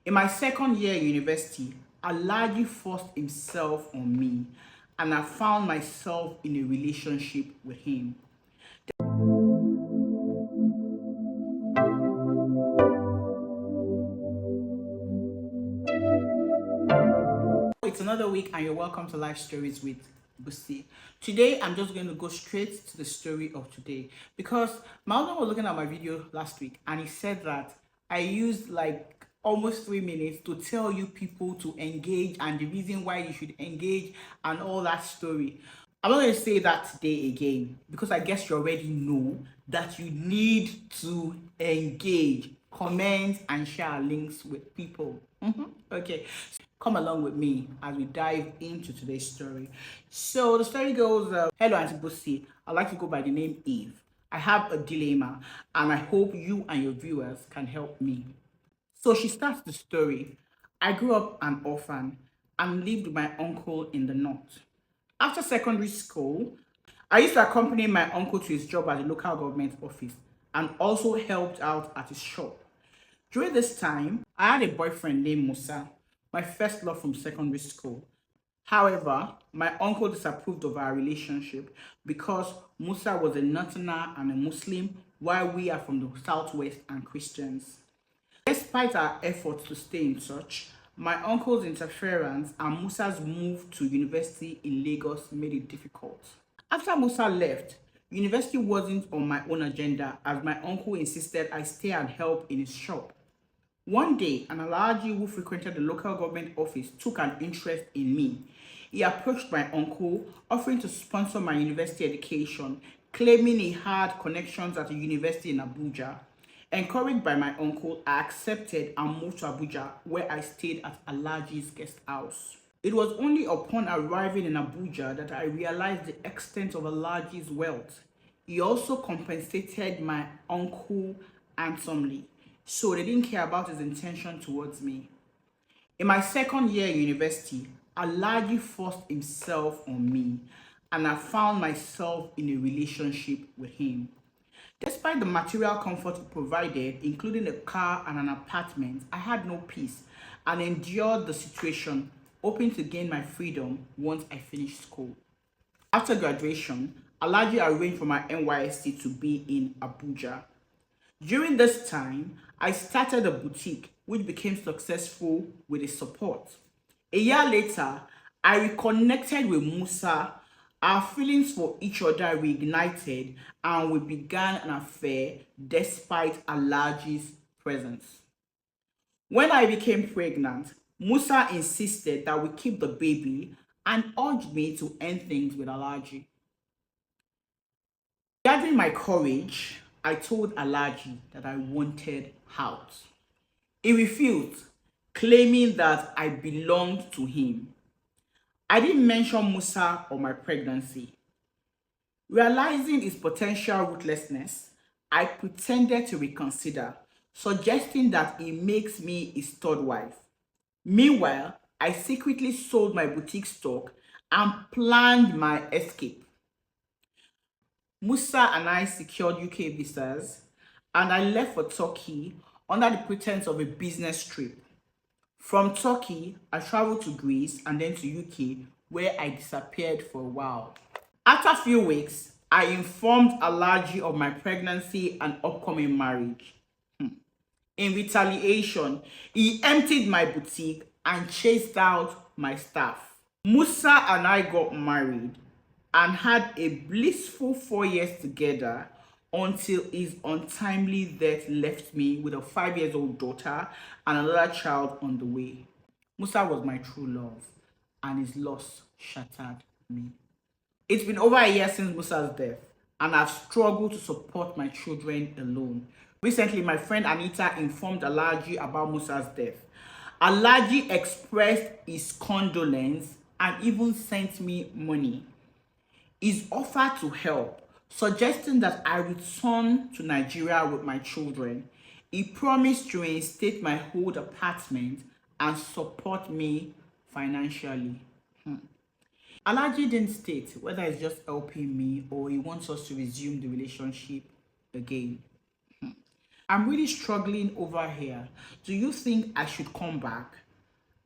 In my second year at university, Alhaji forced himself on me, and I found myself in a relationship with him. It's another week, and you're welcome to Life Stories with Busi. Today, I'm just going to go straight to the story of today because my husband was looking at my video last week, and he said that I used like almost 3 minutes to tell you people to engage and the reason why you should engage and all that story. I'm not going to say that today again because I guess you already know that you need to engage, comment, and share links with people. Okay, come along with me as we dive into today's story. So the story goes, hello Auntie Busi, I'd like to go by the name Eve. I have a dilemma and I hope you and your viewers can help me. So she starts the story. I grew up an orphan and lived with my uncle in the north. After secondary school, I used to accompany my uncle to his job at the local government office and also helped out at his shop. During this time, I had a boyfriend named Musa, my first love from secondary school. However, my uncle disapproved of our relationship because Musa was a Northerner and a Muslim, while we are from the Southwest and Christians. Despite our efforts to stay in touch, my uncle's interference and Musa's move to university in Lagos made it difficult. After Musa left, university wasn't on my own agenda as my uncle insisted I stay and help in his shop. One day, an Alhaji who frequented the local government office took an interest in me. He approached my uncle, offering to sponsor my university education, claiming he had connections at a university in Abuja. Encouraged by my uncle, I accepted and moved to Abuja, where I stayed at Alhaji's guest house. It was only upon arriving in Abuja that I realized the extent of Alhaji's wealth. He also compensated my uncle handsomely, so they didn't care about his intention towards me. In my second year at university, Alhaji forced himself on me, and I found myself in a relationship with him. Despite the material comfort he provided, including a car and an apartment, I had no peace and endured the situation, hoping to gain my freedom once I finished school. After graduation, Alhaji arranged for my NYSC to be in Abuja. During this time, I started a boutique which became successful with his support. A year later, I reconnected with Musa. Our feelings for each other reignited and we began an affair despite Alhaji's presence. When I became pregnant, Musa insisted that we keep the baby and urged me to end things with Alhaji. Gathering my courage, I told Alhaji that I wanted out. He refused, claiming that I belonged to him. I didn't mention Musa or my pregnancy. Realizing his potential ruthlessness, I pretended to reconsider, suggesting that he makes me his third wife. Meanwhile, I secretly sold my boutique stock and planned my escape. Musa and I secured UK visas and I left for Turkey under the pretense of a business trip. From Turkey, I traveled to Greece and then to UK, where I disappeared for a while. After a few weeks, I informed Alhaji of my pregnancy and upcoming marriage. In retaliation, he emptied my boutique and chased out my staff. Musa and I got married and had a blissful 4 years together until his untimely death left me with a 5-year-old daughter and another child on the way. Musa was my true love, and his loss shattered me. It's been over a year since Musa's death, and I've struggled to support my children alone. Recently, my friend Anita informed Alhaji about Musa's death. Alhaji expressed his condolence and even sent me money. His offer to help, suggesting that I return to Nigeria with my children. He promised to reinstate my old apartment and support me financially. Alhaji didn't state whether it's just helping me or he wants us to resume the relationship again. I'm really struggling over here. Do you think I should come back?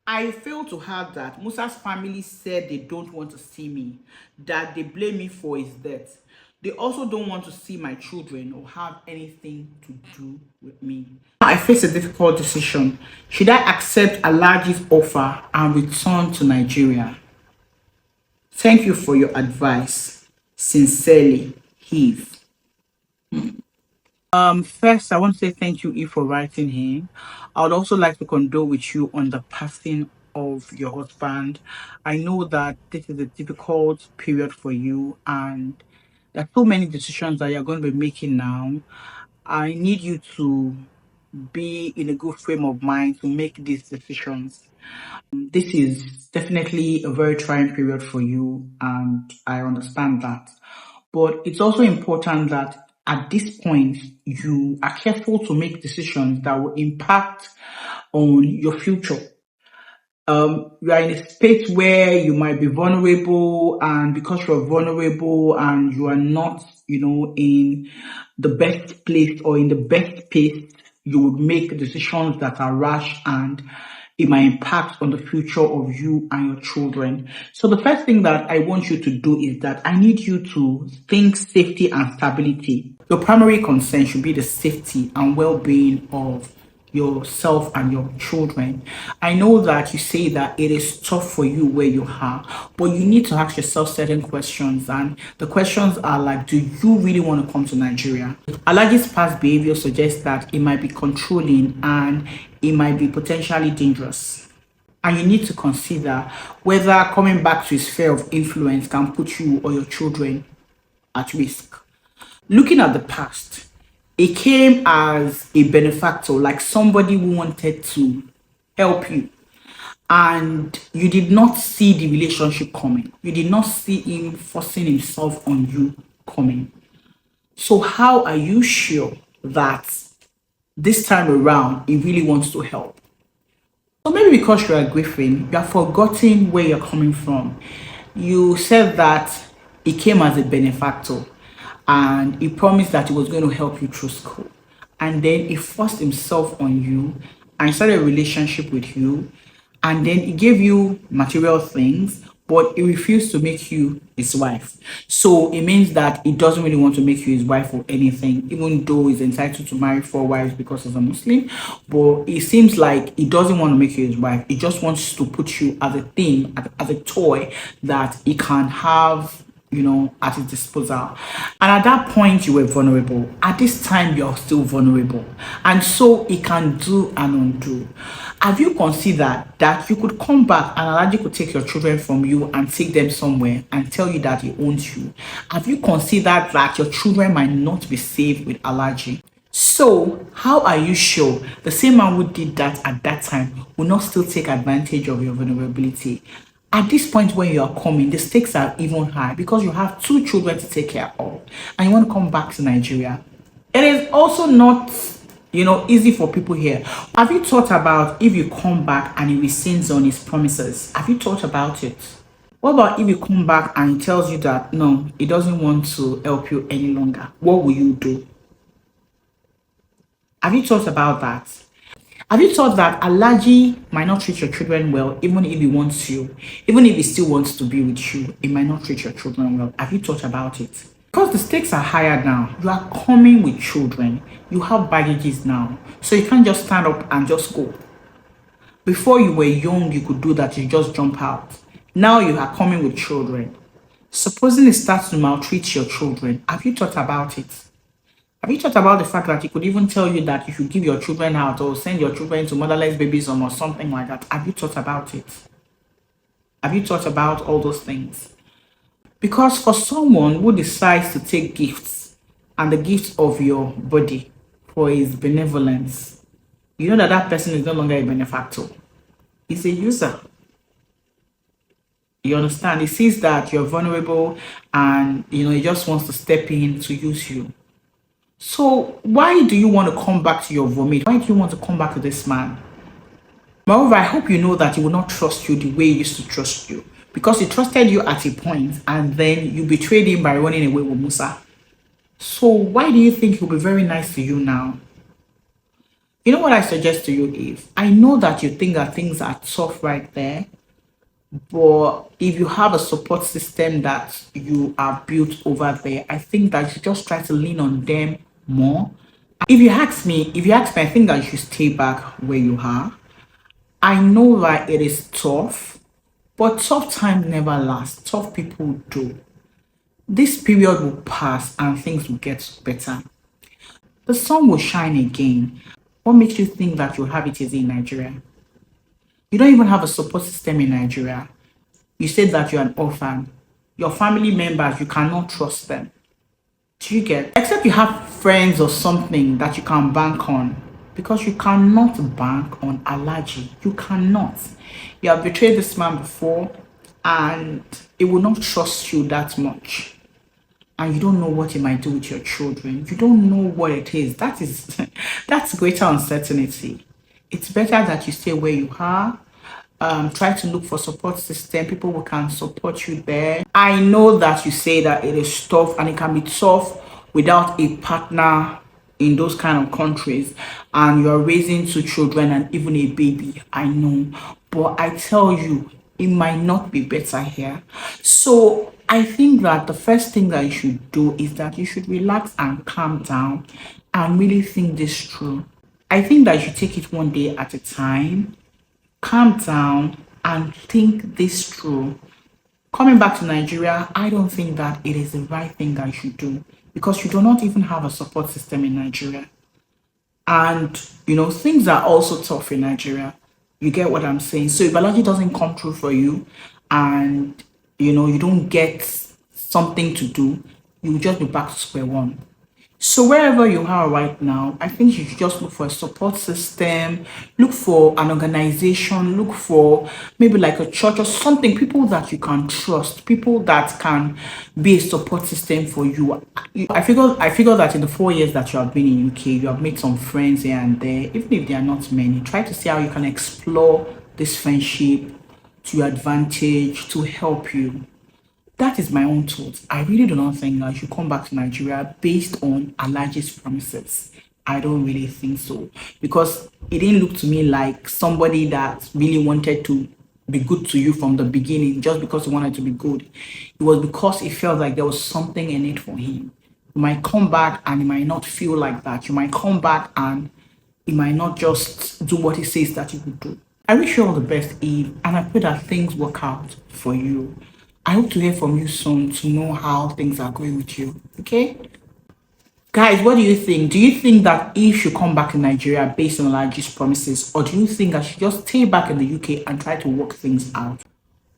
I fail to have that. Musa's family said they don't want to see me, that they blame me for his death. They also don't want to see my children or have anything to do with me. I face a difficult decision. Should I accept Alhaji's offer and return to Nigeria? Thank you for your advice. Sincerely, Heath. First, I want to say thank you, Eve, for writing here. I would also like to condole with you on the passing of your husband. I know that this is a difficult period for you, and there are so many decisions that you're going to be making now. I need you to be in a good frame of mind to make these decisions. This is definitely a very trying period for you, and I understand that. But it's also important that at this point, you are careful to make decisions that will impact on your future. You are in a space where you might be vulnerable, and because you're vulnerable and you are not, in the best place or in the best space, you would make decisions that are rash, and it might impact on the future of you and your children. So the first thing that I want you to do is that I need you to think safety and stability. Your primary concern should be the safety and well-being of yourself and your children. I know that you say that it is tough for you where you are, but you need to ask yourself certain questions, and the questions are like, do you really want to come to Nigeria? Alhaji's past behavior suggests that it might be controlling and it might be potentially dangerous, and you need to consider whether coming back to his sphere of influence can put you or your children at risk. Looking at the past, it came as a benefactor, like somebody who wanted to help you. And you did not see the relationship coming. You did not see him forcing himself on you coming. So how are you sure that this time around he really wants to help? So maybe because you are grieving, you are forgetting where you're coming from. You said that he came as a benefactor and he promised that he was going to help you through school. And then he forced himself on you and started a relationship with you. And then he gave you material things, but he refused to make you his wife. So it means that he doesn't really want to make you his wife or anything, even though he's entitled to marry 4 wives because he's a Muslim. But it seems like he doesn't want to make you his wife. He just wants to put you as a thing, as a toy that he can have, at his disposal. And at that point, you were vulnerable. At this time, you're still vulnerable. And so he can do and undo. Have you considered that you could come back and Alhaji could take your children from you and take them somewhere and tell you that he owns you? Have you considered that your children might not be safe with Alhaji? So, how are you sure the same man who did that at that time will not still take advantage of your vulnerability? At this point when you are coming, the stakes are even high because you have 2 children to take care of and you want to come back to Nigeria. It is also not, easy for people here. Have you thought about if you come back and he rescinds on his promises? Have you thought about it? What about if you come back and he tells you that, no, he doesn't want to help you any longer? What will you do? Have you thought about that? Have you thought that Alhaji might not treat your children well, even if he wants you, even if he still wants to be with you, he might not treat your children well? Have you thought about it? Because the stakes are higher now. You are coming with children. You have baggages now. So you can't just stand up and just go. Before you were young, you could do that. You just jump out. Now you are coming with children. Supposing he starts to maltreat your children, have you thought about it? Have you thought about the fact that he could even tell you that you should give your children out or send your children to motherless babies home or something like that? Have you thought about it? Have you thought about all those things? Because for someone who decides to take gifts and the gifts of your body for his benevolence, you know that that person is no longer a benefactor. He's a user. You understand? He sees that you're vulnerable and, he just wants to step in to use you. So why do you want to come back to your vomit? Why do you want to come back to this man? Moreover, I hope you know that he will not trust you the way he used to trust you. Because he trusted you at a point and then you betrayed him by running away with Musa. So why do you think he'll be very nice to you now? You know what I suggest to you, Eve? I know that you think that things are tough right there, but if you have a support system that you are built over there, I think that you just try to lean on them more. If you ask me, I think that you should stay back where you are. I know that it is tough, but tough times never last. Tough people do. This period will pass and things will get better. The sun will shine again. What makes you think that you'll have it easy in Nigeria? You don't even have a support system in Nigeria. You said that you're an orphan. Your family members, you cannot trust them. Do you get? Except you have friends or something that you can bank on. Because you cannot bank on Alhaji. You cannot. You have betrayed this man before and it will not trust you that much. And you don't know what it might do with your children. You don't know what it is. That's greater uncertainty. It's better that you stay where you are. Try to look for support system, people who can support you there. I know that you say that it is tough and it can be tough without a partner in those kind of countries, and you're raising two children and even a baby. I know, but I tell you, it might not be better here. So I think that the first thing that you should do is that you should relax and calm down and really think this through. I think that you should take it one day at a time, calm down and think this through. Coming back to Nigeria, I don't think that it is the right thing that you should do because you do not even have a support system in Nigeria. And things are also tough in Nigeria. You get what I'm saying? So if Alhaji doesn't come through for you and you don't get something to do, you will just be back to square one. So wherever you are right now, I think you should just look for a support system, look for an organization, look for maybe like a church or something, people that you can trust, people that can be a support system for you. I figure that in the 4 years that you have been in UK, you have made some friends here and there, even if they are not many. Try to see how you can explore this friendship to your advantage to help you. That is my own thoughts. I really do not think I should come back to Nigeria based on Alhaji's promises. I don't really think so. Because it didn't look to me like somebody that really wanted to be good to you from the beginning just because he wanted to be good. It was because he felt like there was something in it for him. You might come back and it might not feel like that. You might come back and he might not just do what he says that he would do. I wish you all the best, Eve, and I pray that things work out for you. I hope to hear from you soon to know how things are going with you. Okay? Guys, what do you think? Do you think that Eve should come back in Nigeria based on Alhaji's promises? Or do you think I should just stay back in the UK and try to work things out?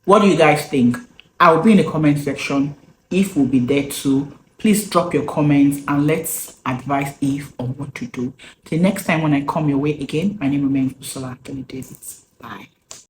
What do you guys think? I will be in the comment section. Eve will be there too. Please drop your comments and let's advise Eve on what to do. Till next time when I come your way again, my name remains Ursula Kelly Davis. Bye.